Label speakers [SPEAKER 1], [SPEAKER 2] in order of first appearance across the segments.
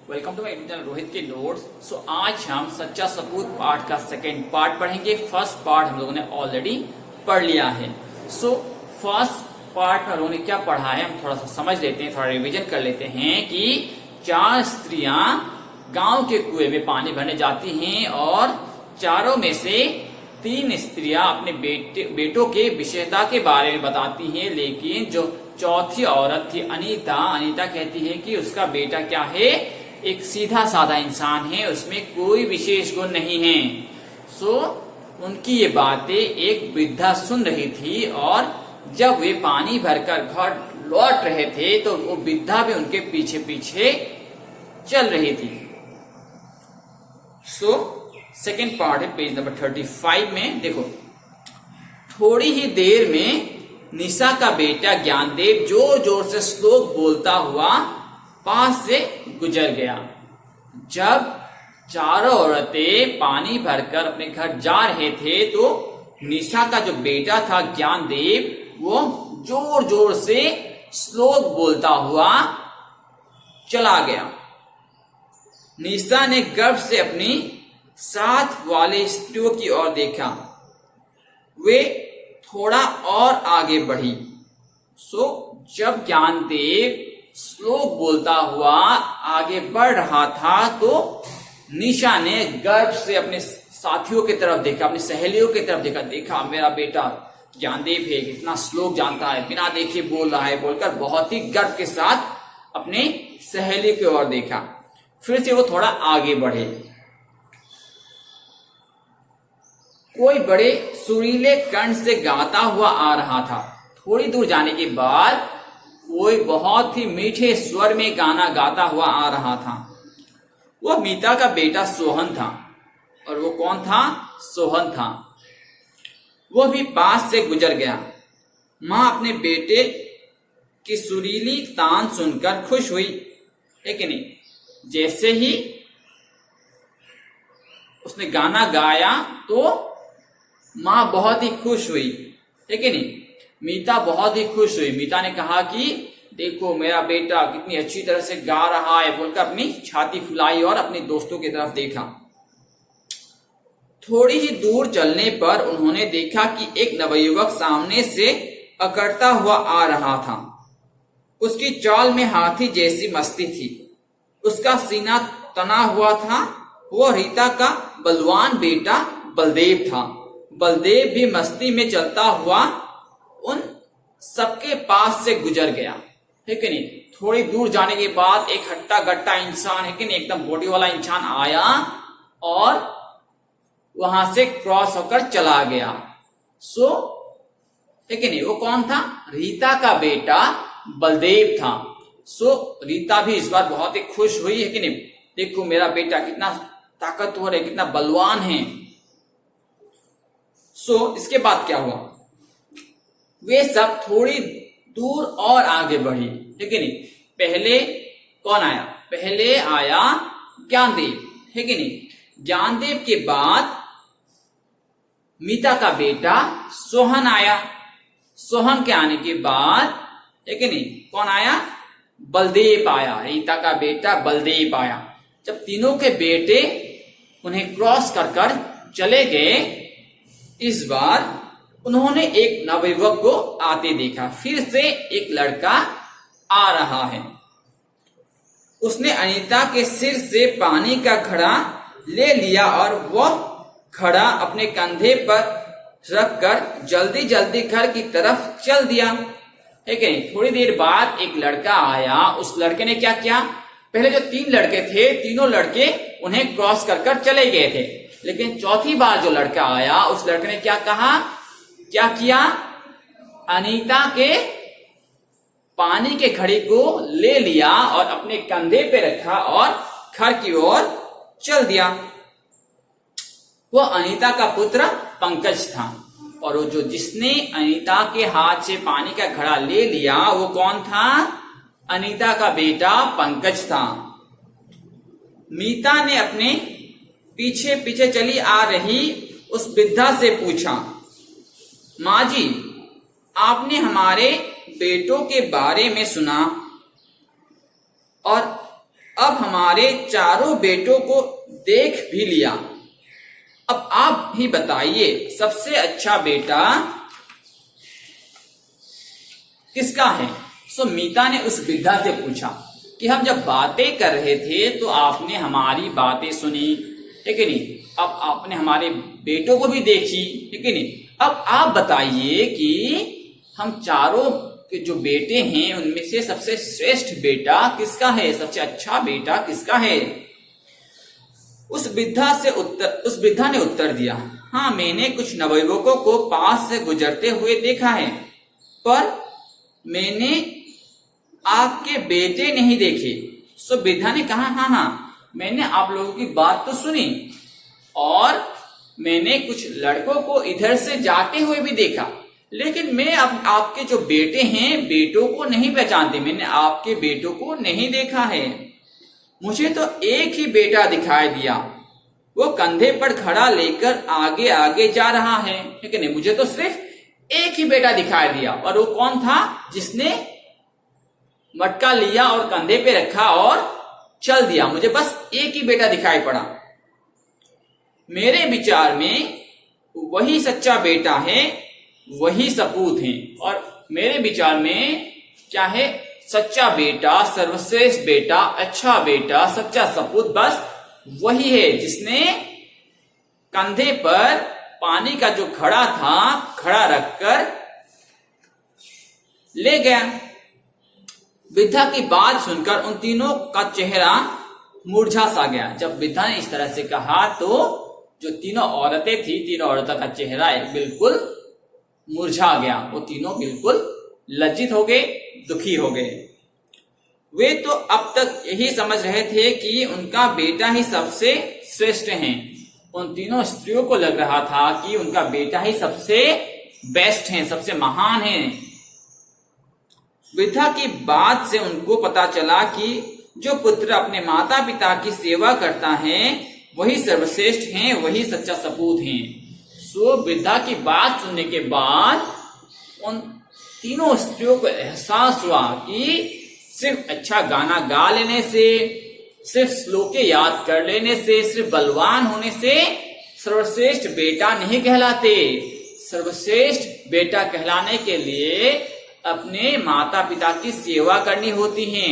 [SPEAKER 1] Welcome to my YouTube channel Rohit के notes. आज हम सच्चा सबूत पार्ट का सेकेंड पार्ट पढ़ेंगे। फर्स्ट पार्ट हम लोगों ने ऑलरेडी पढ़ लिया है। फर्स्ट पार्ट में हम लोगों ने क्या पढ़ा है हम थोड़ा सा समझ लेते हैं, थोड़ा रिवीजन कर लेते हैं कि 4 स्त्रियां गांव के कुएं में पानी भरने जाती हैं और चारों में से 3 स्त्रियां अपने बेटों के विषयता के बारे में बताती हैं, लेकिन जो चौथी औरत थी अनीता कहती है कि उसका बेटा क्या है, एक सीधा साधा इंसान है, उसमें कोई विशेष गुण नहीं है। उनकी ये बातें एक वृद्धा सुन रही थी और जब वे पानी भरकर घर लौट रहे थे तो वो वृद्धा भी उनके पीछे पीछे चल रही थी। सेकेंड पार्ट है पेज नंबर 35 में। देखो, थोड़ी ही देर में निशा का बेटा ज्ञानदेव जोर जोर से श्लोक बोलता हुआ पास से गुजर गया। जब चारों औरतें पानी भरकर अपने घर जा रहे थे तो निशा का जो बेटा था ज्ञानदेव, वो जोर जोर से श्लोक बोलता हुआ चला गया। निशा ने गर्व से अपनी साथ वाले स्त्रियों की ओर देखा। वे थोड़ा और आगे बढ़ी। जब ज्ञानदेव श्लोक बोलता हुआ आगे बढ़ रहा था तो निशा ने गर्व से अपने साथियों की तरफ देखा, अपनी सहेलियों की तरफ देखा मेरा बेटा ज्ञानदेव है, कितना श्लोक जानता है, बिना देखे बोल रहा है, बोलकर बहुत ही गर्व के साथ अपने सहेली की ओर देखा। फिर से वो थोड़ा आगे बढ़े। कोई बड़े सुरीले कंठ से गाता हुआ आ रहा था। थोड़ी दूर जाने के बाद कोई बहुत ही मीठे स्वर में गाना गाता हुआ आ रहा था। वो मीता का बेटा सोहन था। और वो कौन था? सोहन था। वो भी पास से गुजर गया। मां अपने बेटे की सुरीली तान सुनकर खुश हुई, है कि नहीं? जैसे ही उसने गाना गाया तो मां बहुत ही खुश हुई, है कि नहीं? मीता बहुत ही खुश हुई। मीता ने कहा कि देखो मेरा बेटा कितनी अच्छी तरह से गा रहा है, बोलकर अपनी छाती फुलाई और अपने दोस्तों की तरफ देखा। थोड़ी ही दूर चलने पर उन्होंने देखा कि एक नवयुवक सामने से अकड़ता हुआ आ रहा था। उसकी चाल में हाथी जैसी मस्ती थी। उसका सीना तना हुआ था। वो रीता का बलवान बेटा बलदेव था। बलदेव भी मस्ती में चलता हुआ उन सबके पास से गुजर गया, है कि नहीं? थोड़ी दूर जाने के बाद एक हट्टा गट्टा इंसान, है कि नहीं, एकदम बॉडी वाला इंसान आया और वहां से क्रॉस होकर चला गया। है कि नहीं? वो कौन था? रीता का बेटा बलदेव था। रीता भी इस बार बहुत ही खुश हुई, है कि नहीं? देखो मेरा बेटा कितना ताकतवर है, कितना बलवान है। इसके बाद क्या हुआ? वे सब थोड़ी दूर और आगे बढ़ी, है कि नहीं? पहले कौन आया? पहले आया ज्ञानदेव, है कि नहीं? ज्ञानदेव के बाद मीता का बेटा सोहन आया। सोहन के आने के बाद, है कि नहीं, कौन आया? बलदेव आया। रीता का बेटा बलदेव आया। जब तीनों के बेटे उन्हें क्रॉस कर चले गए, इस बार उन्होंने एक नवयुवक को आते देखा। फिर से एक लड़का आ रहा है। उसने अनीता के सिर से पानी का घड़ा ले लिया और वह घड़ा अपने कंधे पर रखकर जल्दी जल्दी घर की तरफ चल दिया, है कि नहीं? थोड़ी देर बाद एक लड़का आया। उस लड़के ने क्या किया? पहले जो 3 लड़के थे, तीनों लड़के उन्हें क्रॉस कर चले गए थे, लेकिन चौथी बार जो लड़का आया उस लड़के ने क्या कहा, क्या किया? अनीता के पानी के घड़े को ले लिया और अपने कंधे पे रखा और घर की ओर चल दिया। वो अनीता का पुत्र पंकज था। और वो जिसने अनीता के हाथ से पानी का घड़ा ले लिया वो कौन था? अनीता का बेटा पंकज था। मीता ने अपने पीछे पीछे चली आ रही उस वृद्धा से पूछा, माँ जी, आपने हमारे बेटों के बारे में सुना और अब हमारे चारों बेटों को देख भी लिया, अब आप ही बताइए सबसे अच्छा बेटा किसका है। सो मीता ने उस वृद्धा से पूछा कि हम जब बातें कर रहे थे तो आपने हमारी बातें सुनी, ठीक है नहीं, अब आपने हमारे बेटों को भी देखी, ठीक है नहीं, अब आप बताइए कि हम चारों के जो बेटे हैं उनमें से सबसे श्रेष्ठ बेटा किसका है, सबसे अच्छा बेटा किसका है। उस वृद्धा ने उत्तर दिया, हाँ मैंने कुछ नवयुवकों को पास से गुजरते हुए देखा है, पर मैंने आपके बेटे नहीं देखे। सो वृद्धा ने कहा, हाँ मैंने आप लोगों की बात तो सुनी और मैंने कुछ लड़कों को इधर से जाते हुए भी देखा, लेकिन मैं अब आपके जो बेटे हैं बेटों को नहीं पहचानती, मैंने आपके बेटों को नहीं देखा है। मुझे तो एक ही बेटा दिखाई दिया, वो कंधे पर खड़ा लेकर आगे आगे जा रहा है, ठीक है नहीं, मुझे तो सिर्फ एक ही बेटा दिखाई दिया। और वो कौन था, जिसने मटका लिया और कंधे पे रखा और चल दिया, मुझे बस एक ही बेटा दिखाई पड़ा। मेरे विचार में वही सच्चा बेटा है, वही सपूत है, और मेरे विचार में क्या है, सच्चा बेटा, सर्वश्रेष्ठ बेटा, अच्छा बेटा, सच्चा सपूत बस वही है जिसने कंधे पर पानी का जो घड़ा था खड़ा रखकर ले गया। वृद्धा की बात सुनकर उन तीनों का चेहरा मुरझा सा गया। जब वृद्धा ने इस तरह से कहा तो जो तीनों औरतें थी, तीनों औरतों का चेहरा बिल्कुल मुरझा गया, वो तीनों बिल्कुल लज्जित हो गए, दुखी हो गए। वे तो अब तक यही समझ रहे थे कि उनका बेटा ही सबसे श्रेष्ठ है। उन तीनों स्त्रियों को लग रहा था कि उनका बेटा ही सबसे बेस्ट है, सबसे महान है। वृद्धा की बात से उनको पता चला कि जो पुत्र अपने माता पिता की सेवा करता है वही सर्वश्रेष्ठ है, वही सच्चा सपूत है। सो वृद्धा की बात सुनने के बाद उन तीनों स्त्रियों को एहसास हुआ कि सिर्फ अच्छा गाना गा लेने से, सिर्फ श्लोके याद कर लेने से, सिर्फ बलवान होने से सर्वश्रेष्ठ बेटा नहीं कहलाते। सर्वश्रेष्ठ बेटा कहलाने के लिए अपने माता पिता की सेवा करनी होती है।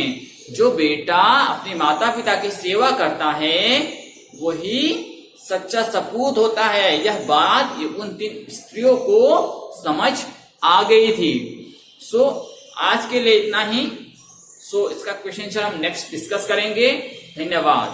[SPEAKER 1] जो बेटा अपने माता पिता की सेवा करता है वही सच्चा सपूत होता है। यह बात उन तीन स्त्रियों को समझ आ गई थी। सो आज के लिए इतना ही। इसका क्वेश्चन आंसर हम नेक्स्ट डिस्कस करेंगे। धन्यवाद।